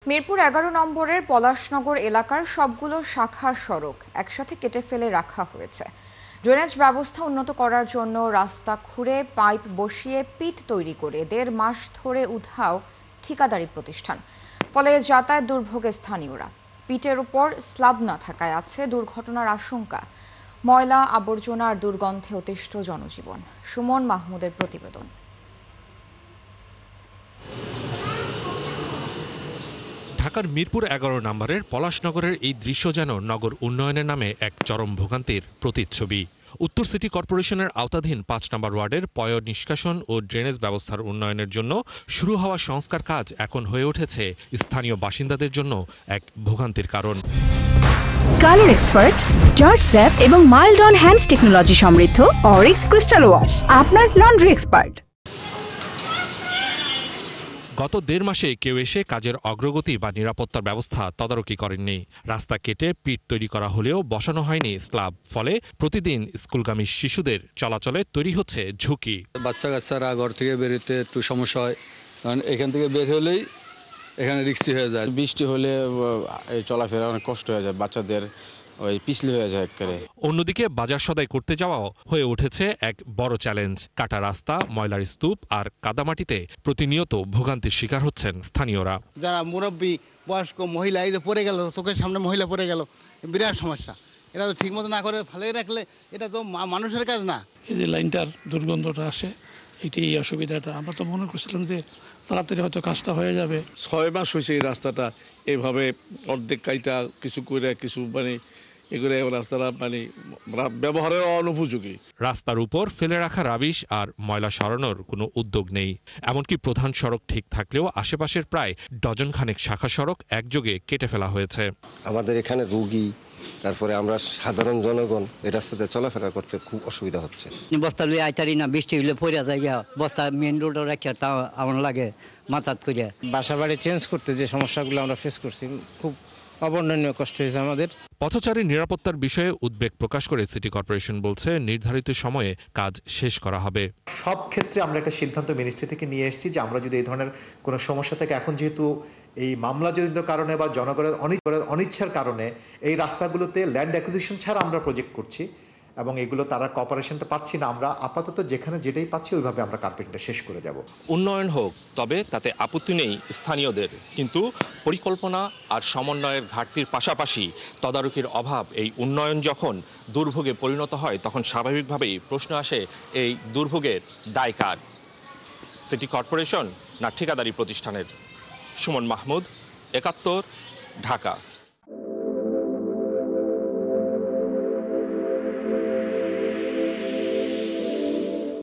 মিরপুর ১১ নম্বরের পলাশনগর এলাকার সবগুলো শাখা সড়ক একসাথে কেটে ফেলে রাখা হয়েছে। ড্রেনেজ ব্যবস্থা উন্নত করার জন্য রাস্তা খুঁড়ে পাইপ বসিয়ে পিট তৈরি করে ১.৫ মাস ধরে উধাও ঠিকাদারি প্রতিষ্ঠান। ফলে যাতায়াত দুর্ভোগে স্থানীয়রা। পিটের উপর স্ল্যাব না থাকায় আছে দুর্ঘটনার আশঙ্কা। ময়লা আবর্জনা আর দুর্গন্ধে অতিষ্ঠ জনজীবন। সুমন মাহমুদের প্রতিবেদন। ঢাকার মিরপুর ১১ নম্বরের পলাশনগরের এই দৃশ্য যেন নগর উন্নয়নের নামে এক চরম ভোগান্তির প্রতিচ্ছবি। উত্তর সিটি কর্পোরেশনের আওতাধীন ৫ নম্বর ওয়ার্ডের পয় নিষ্কাশন ও ড্রেনেজ ব্যবস্থার উন্নয়নের জন্য শুরু হওয়া সংস্কার কাজ এখন হয়ে উঠেছে স্থানীয় বাসিন্দাদের জন্য এক ভোগান্তির কারণ। কালার এক্সপার্ট, জর্জ স্যাপ এবং মাইল্ড অন হ্যান্ডস টেকনোলজি সমৃদ্ধ অরিক্স ক্রিস্টাল ওয়াশ আপনার লন্ড্রি এক্সপার্ট। গত ১.৫ মাসে কেউ এসে কাজের অগ্রগতি বা নিরাপত্তার ব্যবস্থা তদারকি করেননি। রাস্তা কেটে পিট তৈরি করা হলেও বসানো হয়নি স্ল্যাব। ফলে প্রতিদিন স্কুলগামী শিশুদের চলাচলে তৈরি হচ্ছে ঝুঁকি। বাচ্চা কাচ্চারা ঘর থেকে বেরোতে একটু সমস্যা হয়, কারণ এখান থেকে বের হলেই এখানে রিস্কি হয়ে যায়। বৃষ্টি হলে চলাফেরা অনেক কষ্ট হয়ে যায়, বাচ্চাদের পিছলে হয়ে যায় একেবারে। অন্যদিকে বাজার সদাই করতে যাওয়াও হয়ে উঠেছে এক বড় চ্যালেঞ্জ। কাটা রাস্তা, ময়লার স্তূপ আর কাদামাটিতে প্রতিনিয়ত ভোগান্তির শিকার হচ্ছেন স্থানীয়রা। যারা মুরব্বী বয়স্ক মহিলা এই যে পড়ে গেল, চোখের সামনে মহিলা পড়ে গেল, বিরাট সমস্যা। এটা তো ঠিক মতো না করে ফেলে রাখলে এটা তো মানুষের কাজ না। এই যে লাইনটার দুর্গন্ধটা আসে, এটি অসুবিধাটা। আমরা তো মনে করছিলাম যে তাড়াতাড়ি হয়তো কাজটা হয়ে যাবে। ৬ মাস হয়েছে এই রাস্তাটা এইভাবে অর্ধেক কাইটা কিছু করে কিছু এগুলো রাস্তাটা ব্যবহারের অনুপযোগী। রাস্তার উপর ফেলে রাখা রাবিশ আর ময়লা সরানোর কোনো উদ্যোগ নেই। এমনকি প্রধান সড়ক ঠিক থাকলেও আশেপাশের প্রায় ডজনখানেক শাখা সড়ক একযোগে কেটে ফেলা হয়েছে। আমাদের এখানে রোগী, তারপরে আমরা সাধারণ জনগণ এই রাস্তাতে চলাফেরা করতে খুব অসুবিধা হচ্ছে। বস্তা লুই আইতারি না, বৃষ্টি হলে পড়ে যায়, বস্তা মেন রোডে রাখা তা আমার লাগে মাথাত করে। বাসা বাড়ি চেঞ্জ করতে যে সমস্যাগুলো আমরা ফেস করছি, খুব অবর্ণনীয় কষ্ট হয়েছে আমাদের। পথচারী নিরাপত্তার বিষয়ে উদ্বেগ প্রকাশ করে সিটি কর্পোরেশন বলছে নির্ধারিত সময়ে কাজ শেষ করা হবে। সব ক্ষেত্রে আমরা একটা সিদ্ধান্ত মিনিস্ট্রি থেকে নিয়ে এসেছি যে আমরা যদি এই ধরনের কোনো সমস্যা থাকে, এখন যেহেতু এই মামলাজনিত কারণে বা জনগণের অনিচ্ছার কারণে এই রাস্তাগুলোতে ল্যান্ড অ্যাকুইজিশন ছাড়া আমরা প্রজেক্ট করছি এবং এগুলো তারা কপারেশনটা পাচ্ছি না। আমরা আপাতত যেখানে যেটাই পাচ্ছি ওইভাবে আমরা কার্পেটটা শেষ করে যাব। উন্নয়ন হোক, তবে তাতে আপত্তি নেই স্থানীয়দের, কিন্তু পরিকল্পনা আর সমন্বয়ের ঘাটতির পাশাপাশি তদারকির অভাব। এই উন্নয়ন যখন দুর্ভোগে পরিণত হয় তখন স্বাভাবিকভাবেই প্রশ্ন আসে, এই দুর্ভোগের দায় কার? সিটি কর্পোরেশন না ঠিকাদারি প্রতিষ্ঠানের? সুমন মাহমুদ, ৭১, ঢাকা।